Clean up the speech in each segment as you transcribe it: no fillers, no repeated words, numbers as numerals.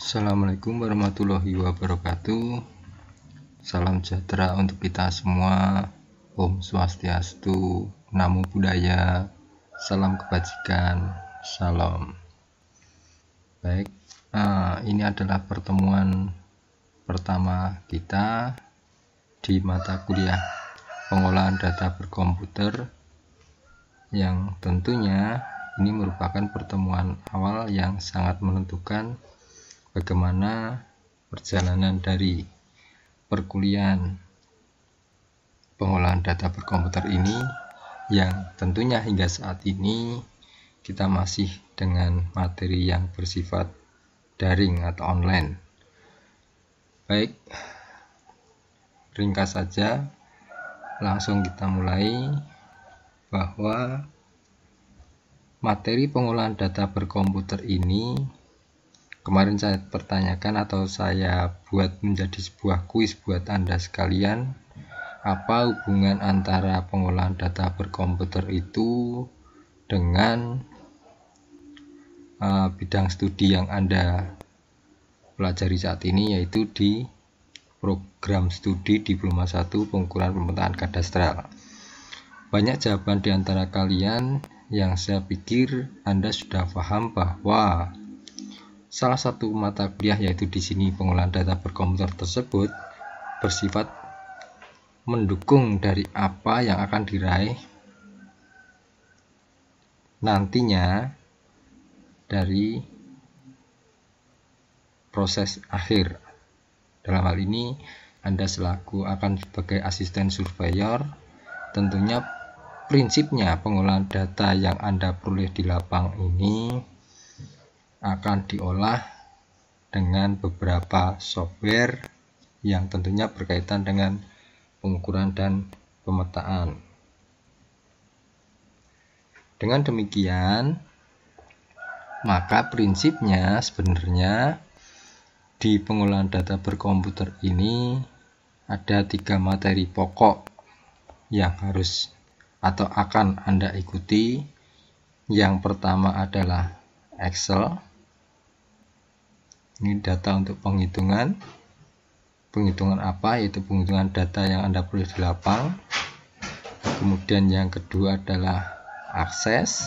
Assalamualaikum warahmatullahi wabarakatuh. Salam sejahtera untuk kita semua. Om Swastiastu, Namo Buddhaya, salam kebajikan, salam. Baik, ini adalah pertemuan pertama kita di mata kuliah pengolahan data berkomputer, yang tentunya ini merupakan pertemuan awal yang sangat menentukan bagaimana perjalanan dari perkuliahan pengolahan data berkomputer ini, yang tentunya hingga saat ini kita masih dengan materi yang bersifat daring atau online. Baik, ringkas saja, langsung kita mulai bahwa materi pengolahan data berkomputer ini kemarin saya pertanyakan atau saya buat menjadi sebuah kuis buat Anda sekalian. Apa hubungan antara pengolahan data berkomputer itu dengan bidang studi yang Anda pelajari saat ini, yaitu di program studi Diploma 1 Pengukuran Pemetaan Kadastral? Banyak jawaban di antara kalian yang saya pikir Anda sudah paham bahwa salah satu mata kuliah, yaitu di sini pengolahan data berkomputer tersebut, bersifat mendukung dari apa yang akan diraih nantinya dari proses akhir. Dalam hal ini Anda selaku akan sebagai asisten surveyor, tentunya prinsipnya pengolahan data yang Anda peroleh di lapang ini akan diolah dengan beberapa software yang tentunya berkaitan dengan pengukuran dan pemetaan. Dengan demikian, maka prinsipnya sebenarnya di pengolahan data berkomputer ini ada 3 materi pokok yang harus atau akan Anda ikuti. Yang pertama adalah Excel. Ini data untuk penghitungan apa? Yaitu penghitungan data yang Anda peroleh di lapang. Kemudian yang kedua adalah akses.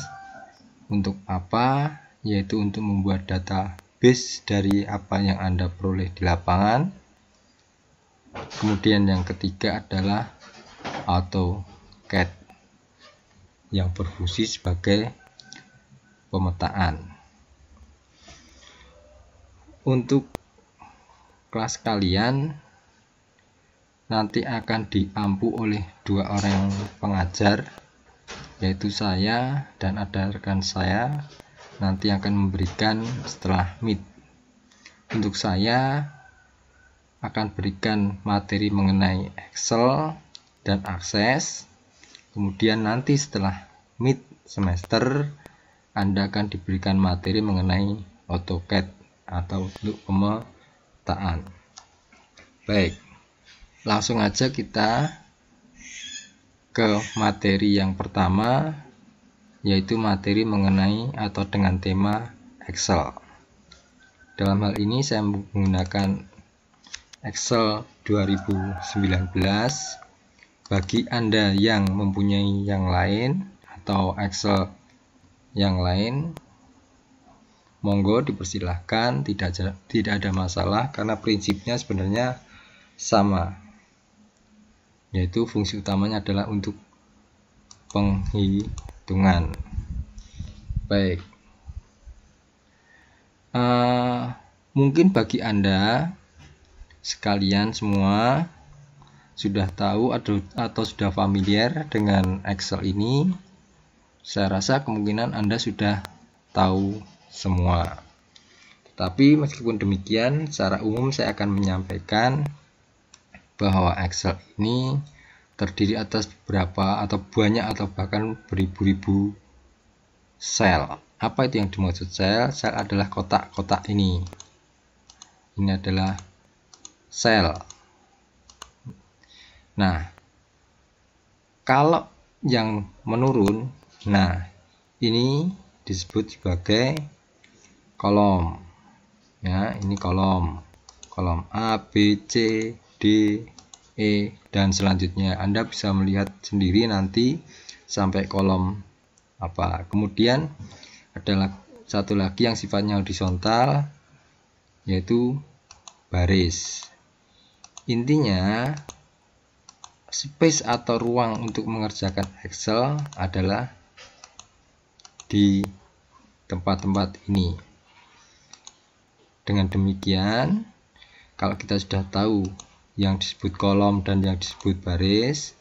Untuk apa? Yaitu untuk membuat database dari apa yang Anda peroleh di lapangan. Kemudian yang ketiga adalah AutoCAD, yang berfungsi sebagai pemetaan. Untuk kelas kalian nanti akan diampu oleh 2 orang pengajar, yaitu saya dan ada rekan saya, nanti akan memberikan setelah Meet. Untuk saya akan berikan materi mengenai Excel dan akses. Kemudian nanti setelah Meet semester Anda akan diberikan materi mengenai AutoCAD atau untuk pemetaan. Baik, langsung aja kita ke materi yang pertama, yaitu materi mengenai atau dengan tema Excel. Dalam hal ini saya menggunakan Excel 2019. Bagi Anda yang mempunyai yang lain atau Excel yang lain, monggo dipersilahkan, tidak ada masalah, karena prinsipnya sebenarnya sama, yaitu fungsi utamanya adalah untuk penghitungan. Baik, mungkin bagi Anda sekalian semua sudah tahu atau sudah familiar dengan Excel ini. Saya rasa kemungkinan Anda sudah tahu semua. Tetapi meskipun demikian, secara umum saya akan menyampaikan bahwa Excel ini terdiri atas beberapa atau banyak atau bahkan beribu-ribu sel. Apa itu yang dimaksud sel? Sel adalah kotak-kotak ini. Ini adalah sel. Nah, kalau yang menurun, nah ini disebut sebagai kolom. Ya, ini kolom A, B, C, D, E, dan selanjutnya. Anda bisa melihat sendiri nanti sampai kolom apa. Kemudian adalah satu lagi yang sifatnya horizontal, yaitu baris. Intinya space atau ruang untuk mengerjakan Excel adalah di tempat-tempat ini. Dengan demikian, kalau kita sudah tahu yang disebut kolom dan yang disebut baris,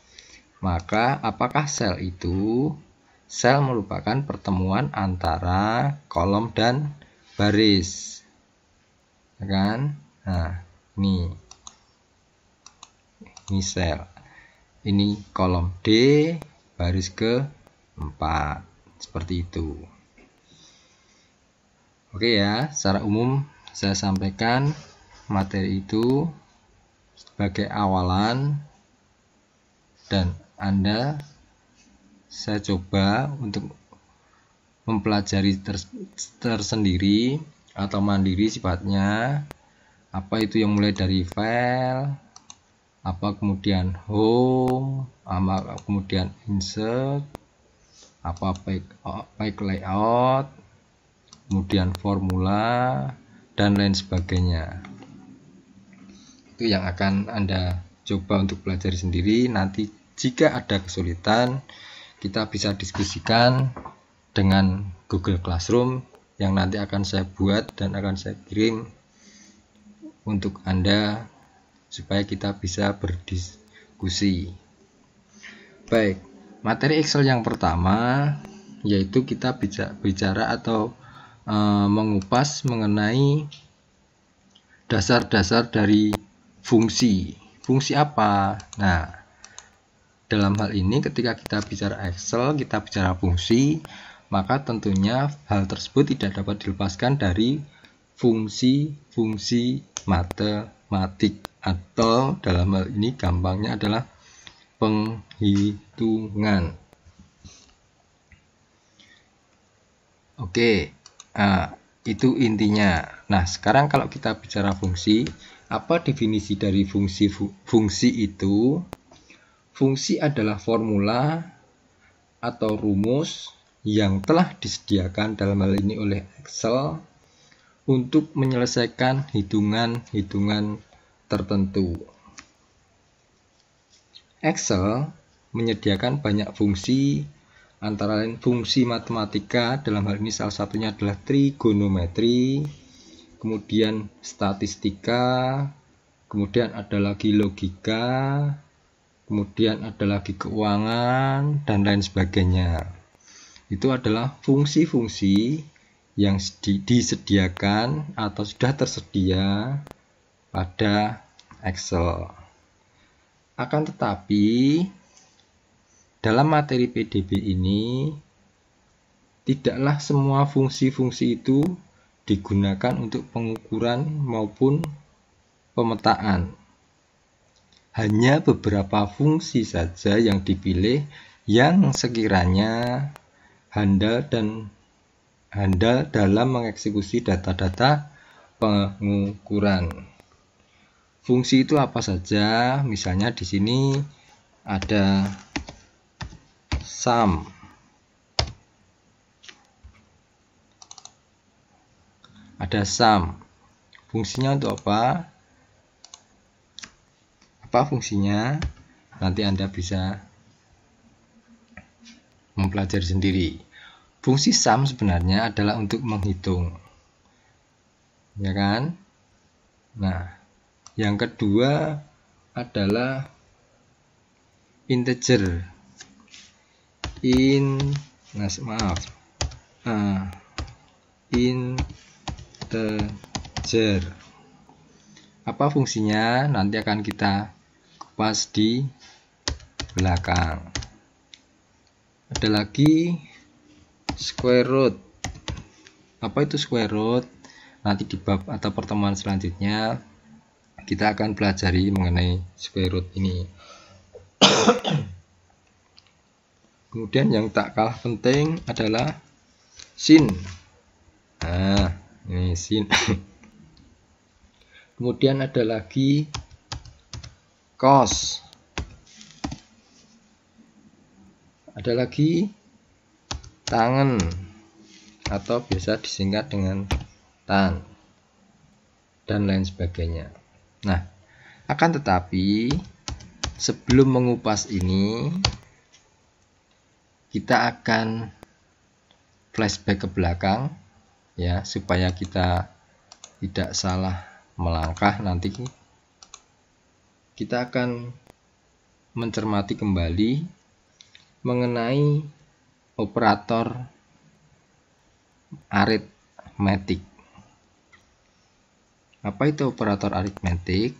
maka apakah sel itu? Sel merupakan pertemuan antara kolom dan baris, ya kan? Nah, ini sel, ini kolom D, baris ke-4, seperti itu. Oke ya, secara umum saya sampaikan materi itu sebagai awalan, dan saya coba untuk mempelajari tersendiri atau mandiri sifatnya. Apa itu yang mulai dari file, apa kemudian home, apa kemudian insert, apa page layout, kemudian formula, dan lain sebagainya. Itu yang akan Anda coba untuk pelajari sendiri. Nanti jika ada kesulitan, kita bisa diskusikan dengan Google Classroom yang nanti akan saya buat dan akan saya kirim untuk Anda supaya kita bisa berdiskusi. Baik, materi Excel yang pertama yaitu kita bicara atau mengupas mengenai dasar-dasar dari fungsi. Fungsi apa? Nah, dalam hal ini ketika kita bicara Excel, kita bicara fungsi, maka tentunya hal tersebut tidak dapat dilepaskan dari fungsi-fungsi matematik, atau dalam hal ini gampangnya adalah penghitungan. Oke, itu intinya. Nah, sekarang kalau kita bicara fungsi, apa definisi dari fungsi itu? Fungsi adalah formula atau rumus yang telah disediakan dalam hal ini oleh Excel untuk menyelesaikan hitungan-hitungan tertentu. Excel menyediakan banyak fungsi, antara lain fungsi matematika, dalam hal ini salah satunya adalah trigonometri, kemudian statistika, kemudian ada lagi logika, kemudian ada lagi keuangan, dan lain sebagainya. Itu adalah fungsi-fungsi yang disediakan atau sudah tersedia pada Excel. Akan tetapi dalam materi PDB ini tidaklah semua fungsi-fungsi itu digunakan untuk pengukuran maupun pemetaan. Hanya beberapa fungsi saja yang dipilih yang sekiranya handal dalam mengeksekusi data-data pengukuran. Fungsi itu apa saja? Misalnya di sini ada sum. Ada sum. Fungsinya untuk apa? Apa fungsinya? Nanti Anda bisa mempelajari sendiri. Fungsi sum sebenarnya adalah untuk menghitung, ya kan? Nah, yang kedua adalah integer. Integer. Apa fungsinya? Nanti akan kita kupas di belakang. Ada lagi square root. Apa itu square root? Nanti di bab atau pertemuan selanjutnya kita akan pelajari mengenai square root ini. Kemudian yang tak kalah penting adalah sin. Nah, ini sin. Kemudian ada lagi cos. Ada lagi tangen atau biasa disingkat dengan tan dan lain sebagainya. Nah, akan tetapi sebelum mengupas ini kita akan flashback ke belakang ya, supaya kita tidak salah melangkah. Nanti kita akan mencermati kembali mengenai operator aritmetik. Apa itu operator aritmetik?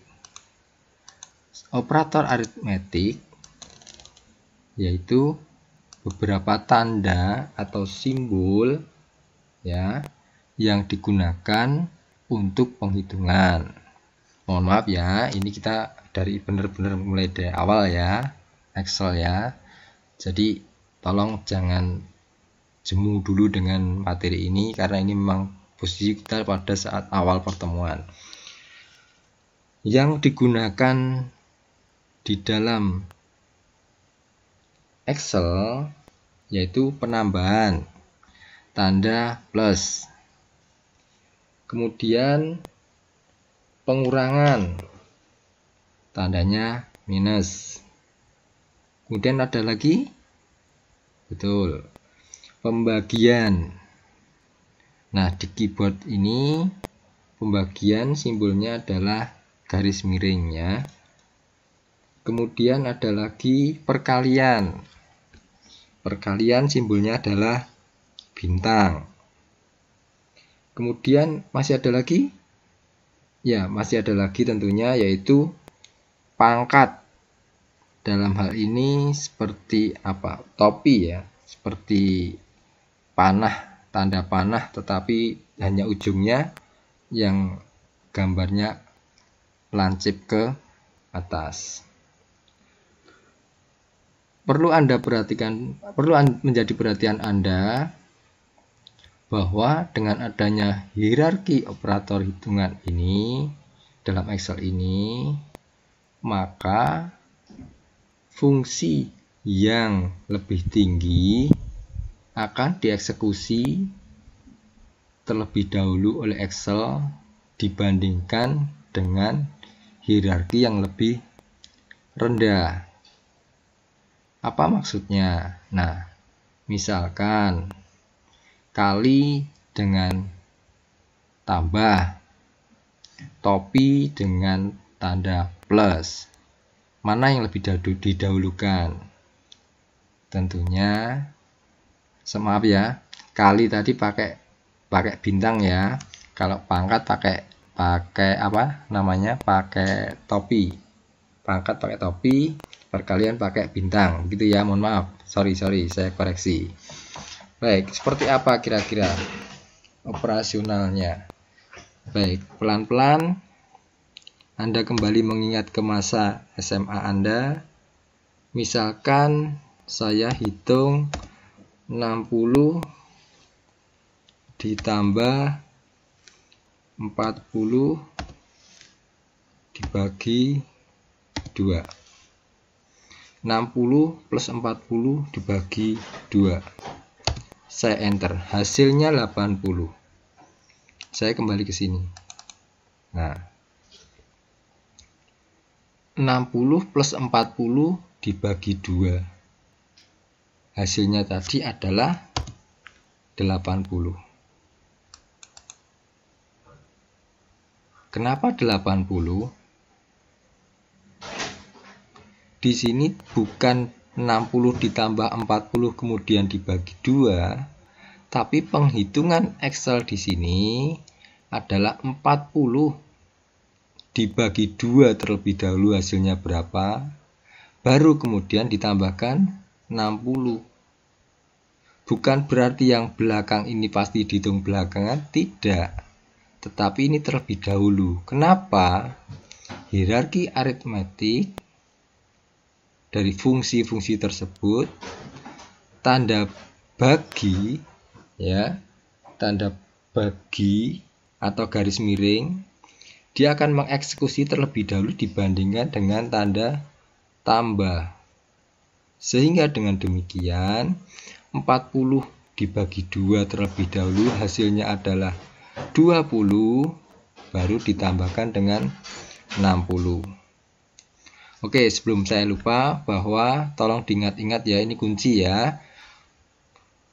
Operator aritmetik yaitu beberapa tanda atau simbol ya yang digunakan untuk penghitungan. Mohon maaf ya, ini kita dari benar-benar mulai dari awal ya, Excel ya. Jadi tolong jangan jemu dulu dengan materi ini karena ini memang posisi kita pada saat awal pertemuan. Yang digunakan di dalam Excel yaitu penambahan tanda plus, kemudian pengurangan tandanya minus, kemudian ada lagi pembagian. Nah, di keyboard ini pembagian simbolnya adalah garis miring ya. Kemudian ada lagi perkalian. Perkalian simbolnya adalah bintang. Kemudian masih ada lagi? Ya, masih ada lagi tentunya, yaitu pangkat. Dalam hal ini seperti apa? Topi ya, seperti panah, tanda panah, tetapi hanya ujungnya yang gambarnya lancip ke atas. Perlu menjadi perhatian Anda bahwa dengan adanya hierarki operator hitungan ini dalam Excel ini, maka fungsi yang lebih tinggi akan dieksekusi terlebih dahulu oleh Excel dibandingkan dengan hierarki yang lebih rendah. Apa maksudnya? Nah, misalkan kali dengan tambah, topi dengan tanda plus, mana yang lebih didahulukan? Tentunya, maaf ya, kali tadi pakai bintang ya. Kalau pangkat pakai apa namanya? Pakai topi. Pangkat pakai topi, perkalian pakai bintang, gitu ya. Mohon maaf, sorry saya koreksi. Baik, seperti apa kira-kira operasionalnya? Baik, pelan-pelan Anda kembali mengingat ke masa SMA Anda. Misalkan saya hitung 60 ditambah 40 dibagi 2. 60 plus 40 dibagi 2. Saya enter, hasilnya 80. Saya kembali ke sini. Nah, 60 plus 40 dibagi 2. Hasilnya tadi adalah 80. Kenapa 80? Di sini bukan 60 ditambah 40 kemudian dibagi 2, tapi penghitungan Excel di sini adalah 40 dibagi 2 terlebih dahulu hasilnya berapa, baru kemudian ditambahkan 60. Bukan berarti yang belakang ini pasti dihitung belakangan, tidak. Tetapi ini terlebih dahulu. Kenapa? Hierarki aritmetik dari fungsi-fungsi tersebut, tanda bagi ya, tanda bagi atau garis miring dia akan mengeksekusi terlebih dahulu dibandingkan dengan tanda tambah. Sehingga dengan demikian 40 dibagi 2 terlebih dahulu hasilnya adalah 20, baru ditambahkan dengan 60. Oke, sebelum saya lupa, bahwa tolong diingat-ingat ya, ini kunci ya.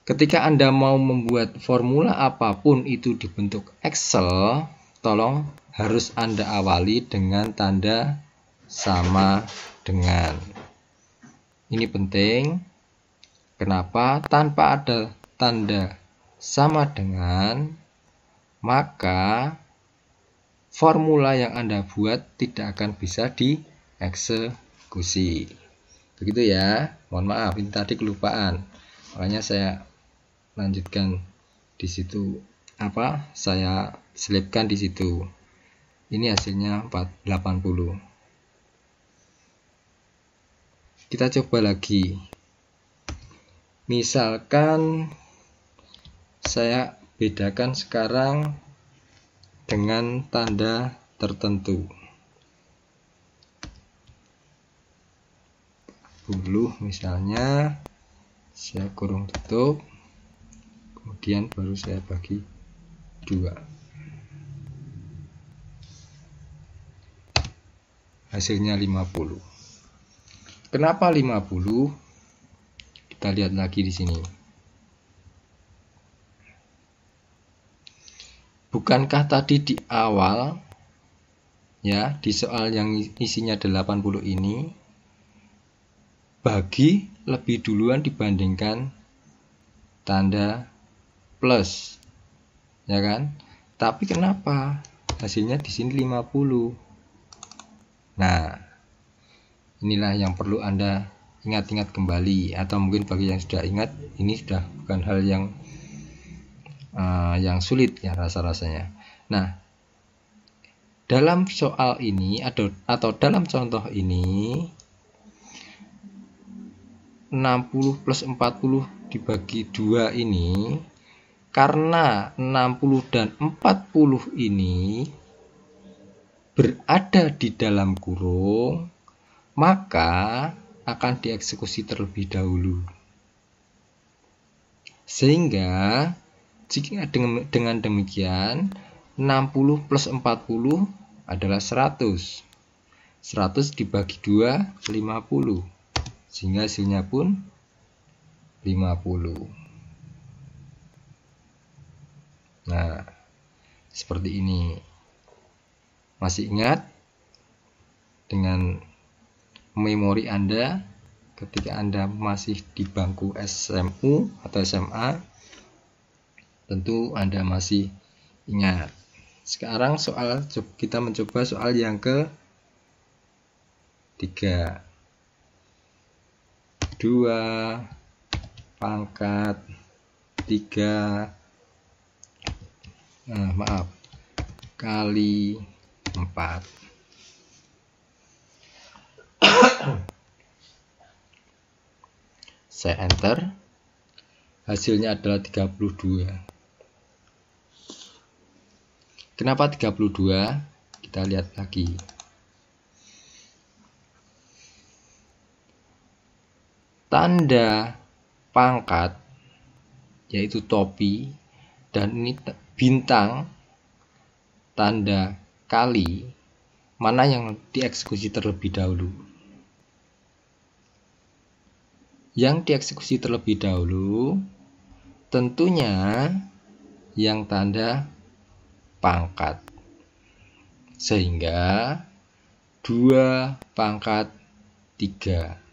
Ketika Anda mau membuat formula apapun itu di bentuk Excel, tolong harus Anda awali dengan tanda sama dengan. Ini penting. Kenapa? Tanpa ada tanda sama dengan, maka formula yang Anda buat tidak akan bisa dieksekusi. Begitu ya. Mohon maaf, ini tadi kelupaan. Makanya saya lanjutkan di situ, saya selipkan di situ. Ini hasilnya 80. Kita coba lagi. Misalkan saya bedakan sekarang dengan tanda tertentu. 10 misalnya, saya kurung tutup, kemudian baru saya bagi 2. Hasilnya 50. Kenapa 50? Kita lihat lagi di sini. Bukankah tadi di awal ya, di soal yang isinya 80 ini bagi lebih duluan dibandingkan tanda plus, ya kan? Tapi kenapa hasilnya di sini 50? Nah, inilah yang perlu Anda ingat-ingat kembali, atau mungkin bagi yang sudah ingat, ini sudah bukan hal yang sulit ya rasanya. Nah, dalam soal ini atau dalam contoh ini 60 plus 40 dibagi 2 ini, karena 60 dan 40 ini berada di dalam kurung, maka akan dieksekusi terlebih dahulu. Sehingga jika dengan demikian 60 plus 40 adalah 100. 100 dibagi 2 50. Sehingga hasilnya pun 50. Nah, seperti ini. Masih ingat dengan memori Anda ketika Anda masih di bangku SMU atau SMA? Tentu Anda masih ingat. Sekarang kita mencoba soal yang ke-3. 2 pangkat 3 kali 4. Saya enter. Hasilnya adalah 32. Kenapa 32? Kita lihat lagi. Tanda pangkat yaitu topi, dan ini bintang tanda kali, mana yang dieksekusi terlebih dahulu? Yang dieksekusi terlebih dahulu tentunya yang tanda pangkat. Sehingga 2 pangkat 3.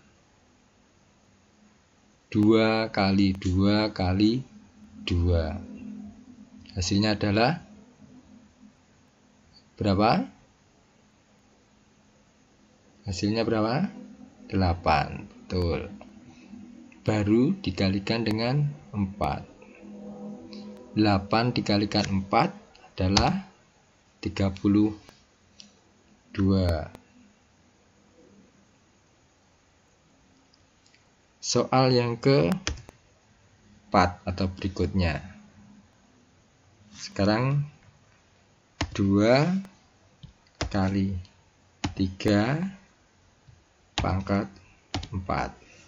2 kali 2 kali 2. Hasilnya adalah berapa? Hasilnya berapa? 8. Betul. Baru dikalikan dengan 4. 8 dikalikan 4 adalah 32. Soal yang ke-4 atau berikutnya. Sekarang 2 kali 3 pangkat 4.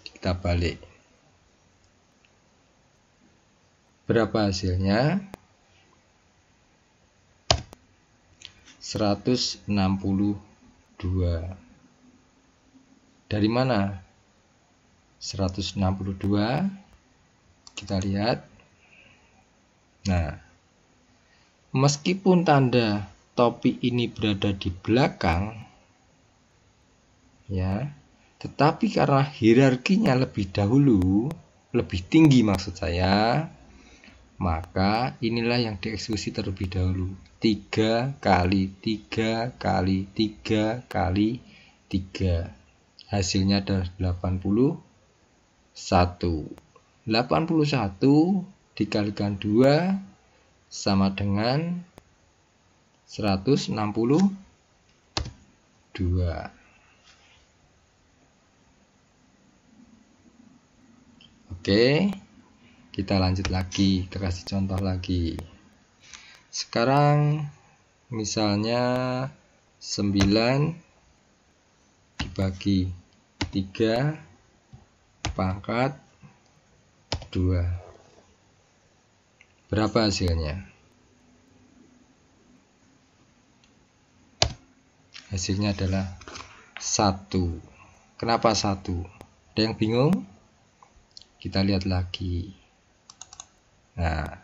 Kita balik. Berapa hasilnya? 162. Dari mana 162? Kita lihat. Nah, meskipun tanda topi ini berada di belakang, ya, tetapi karena hierarkinya lebih dahulu, lebih tinggi maksud saya, maka inilah yang dieksekusi terlebih dahulu. 3 kali 3 kali 3 kali 3. Hasilnya adalah 81. 81 dikalikan 2 sama dengan 162. Oke, kita lanjut lagi, kita kasih contoh lagi. Sekarang misalnya 9 dibagi 3 pangkat 2. Berapa hasilnya? Hasilnya adalah 1. Kenapa 1? Ada yang bingung? Kita lihat lagi. Nah,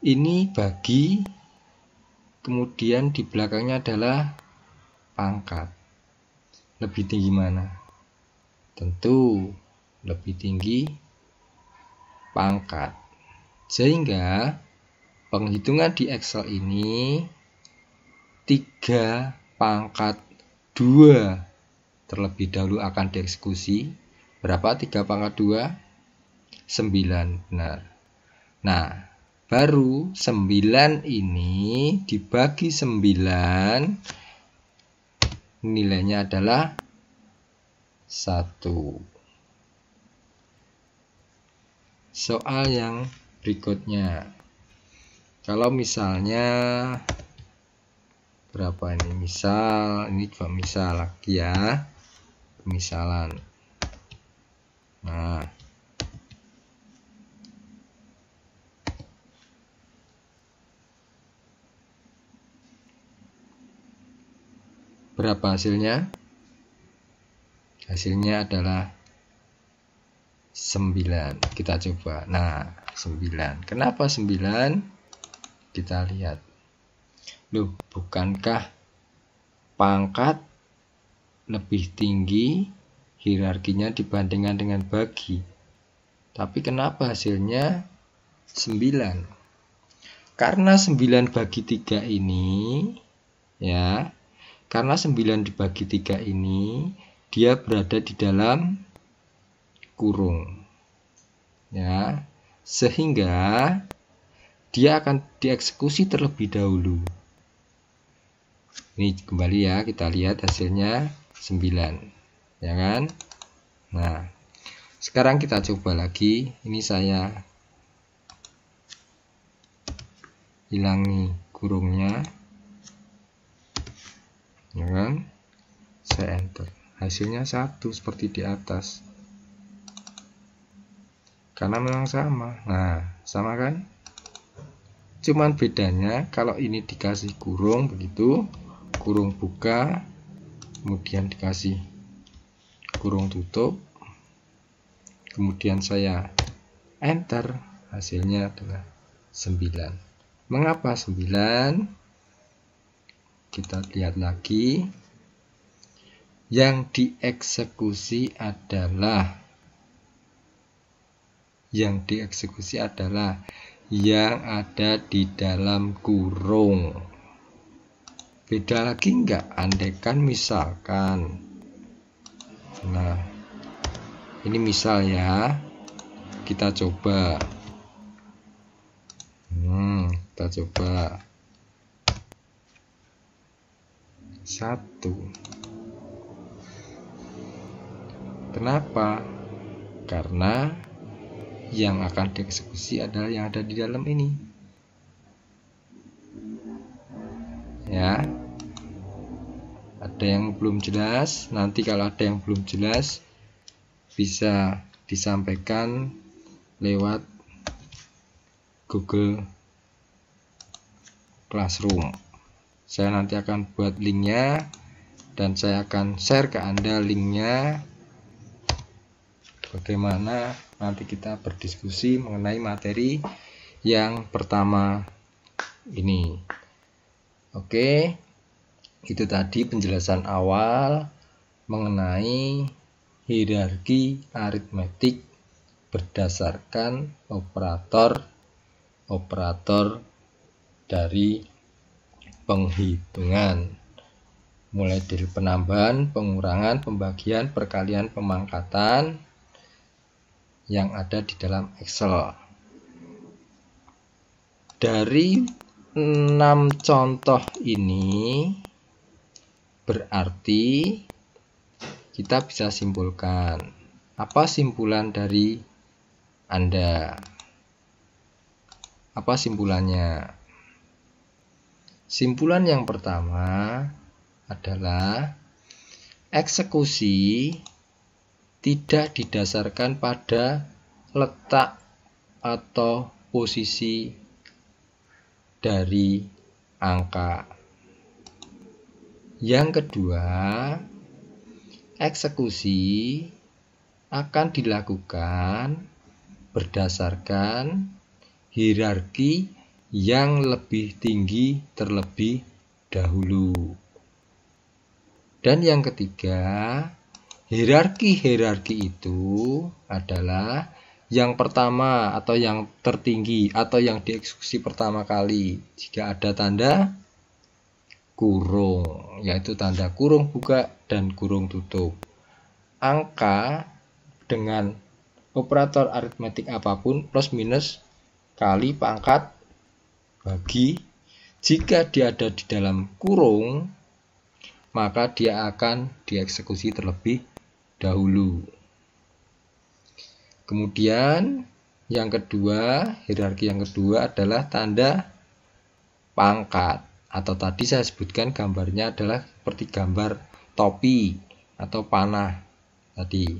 ini bagi, kemudian di belakangnya adalah pangkat. Lebih tinggi mana? Tentu lebih tinggi pangkat. Sehingga penghitungan di Excel ini 3 pangkat 2 terlebih dahulu akan dieksekusi. Berapa 3 pangkat 2? 9, benar. Nah, baru 9 ini dibagi 9, nilainya adalah 1. Soal yang berikutnya. Kalau misalnya berapa ini? Misal, ini juga misal lagi ya. Pemisalan. Nah, berapa hasilnya? Hasilnya adalah 9. Kita coba. Nah, 9. Kenapa 9? Kita lihat. Loh, bukankah pangkat lebih tinggi hierarkinya dibandingkan dengan bagi? Tapi kenapa hasilnya 9? Karena 9 bagi 3 ini, ya, karena 9 dibagi 3 ini, dia berada di dalam kurung, ya, sehingga dia akan dieksekusi terlebih dahulu. Ini kembali ya, kita lihat hasilnya 9, ya kan? Nah, sekarang kita coba lagi. Ini saya hilangi kurungnya, ya kan? Saya enter. Hasilnya 1 seperti di atas. Karena memang sama. Nah, sama kan? Cuman bedanya kalau ini dikasih kurung begitu, kurung buka, kemudian dikasih kurung tutup, kemudian saya enter, hasilnya adalah 9. Mengapa 9? Kita lihat lagi. Yang dieksekusi adalah yang ada di dalam kurung. Beda lagi enggak? Andaikan misalkan, nah, ini misal ya, kita coba. Kita coba 1. Kenapa? Karena yang akan dieksekusi adalah yang ada di dalam ini. ya. Ada yang belum jelas, nanti kalau ada yang belum jelas bisa disampaikan lewat Google Classroom. Saya nanti akan buat linknya dan saya akan share ke Anda linknya, bagaimana nanti kita berdiskusi mengenai materi yang pertama ini. Oke, itu tadi penjelasan awal mengenai hierarki aritmetik berdasarkan operator dari penghitungan, mulai dari penambahan, pengurangan, pembagian, perkalian, pemangkatan yang ada di dalam Excel. Dari 6 contoh ini berarti kita bisa simpulkan. Apa simpulan dari Anda? Apa simpulannya? Simpulan yang pertama adalah eksekusi tidak didasarkan pada letak atau posisi dari angka. Yang kedua, eksekusi akan dilakukan berdasarkan hierarki yang lebih tinggi terlebih dahulu. Dan yang ketiga, hierarki itu adalah yang pertama atau yang tertinggi atau yang dieksekusi pertama kali jika ada tanda kurung, yaitu tanda kurung buka dan kurung tutup. Angka dengan operator aritmetik apapun, plus minus, kali, pangkat, bagi, jika dia ada di dalam kurung, maka dia akan dieksekusi terlebih dahulu. Kemudian yang kedua, hierarki yang kedua adalah tanda pangkat, atau tadi saya sebutkan gambarnya adalah seperti gambar topi atau panah tadi.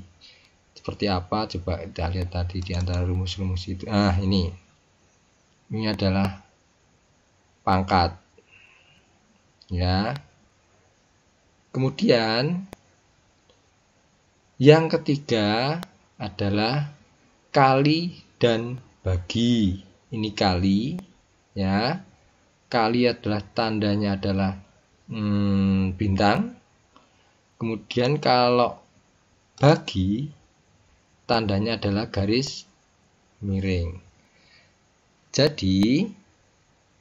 Seperti apa? Coba kita lihat tadi di antara rumus-rumus itu. Ini adalah pangkat. Ya. Kemudian yang ketiga adalah kali dan bagi. Ini kali, ya. Kali adalah tandanya adalah bintang. Kemudian kalau bagi, tandanya adalah garis miring. Jadi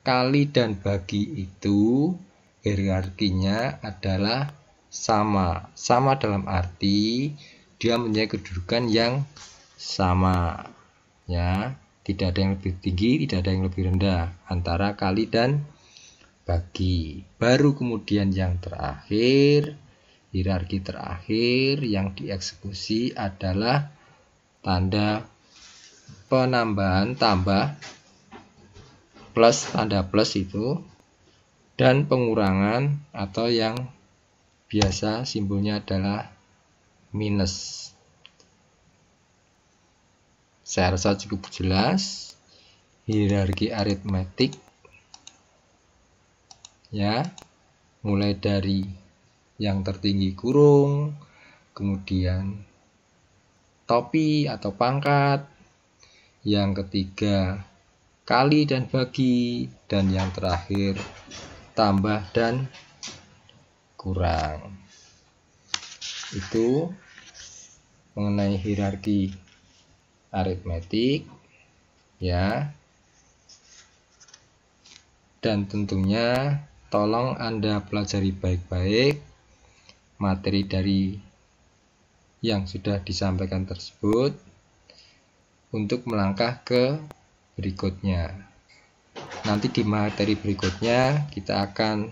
kali dan bagi itu hierarkinya adalah sama. Sama dalam arti dia mempunyai kedudukan yang sama, ya. Tidak ada yang lebih tinggi, tidak ada yang lebih rendah antara kali dan bagi. Baru kemudian yang terakhir, hierarki terakhir yang dieksekusi adalah tanda penambahan, tambah, plus, tanda plus itu, dan pengurangan atau yang biasa simbolnya adalah minus. Saya rasa cukup jelas hierarki aritmetik, ya, mulai dari yang tertinggi kurung, kemudian topi atau pangkat, yang ketiga kali dan bagi, dan yang terakhir tambah dan kurang. Itu mengenai hierarki aritmetik, ya. Dan tentunya tolong Anda pelajari baik-baik materi dari yang sudah disampaikan tersebut untuk melangkah ke berikutnya. Nanti di materi berikutnya kita akan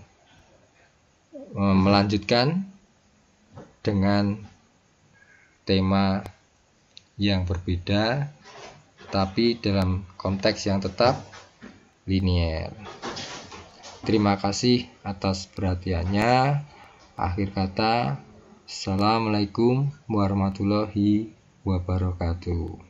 melanjutkan dengan tema yang berbeda, tapi dalam konteks yang tetap linier. Terima kasih atas perhatiannya. Akhir kata, Assalamualaikum warahmatullahi wabarakatuh.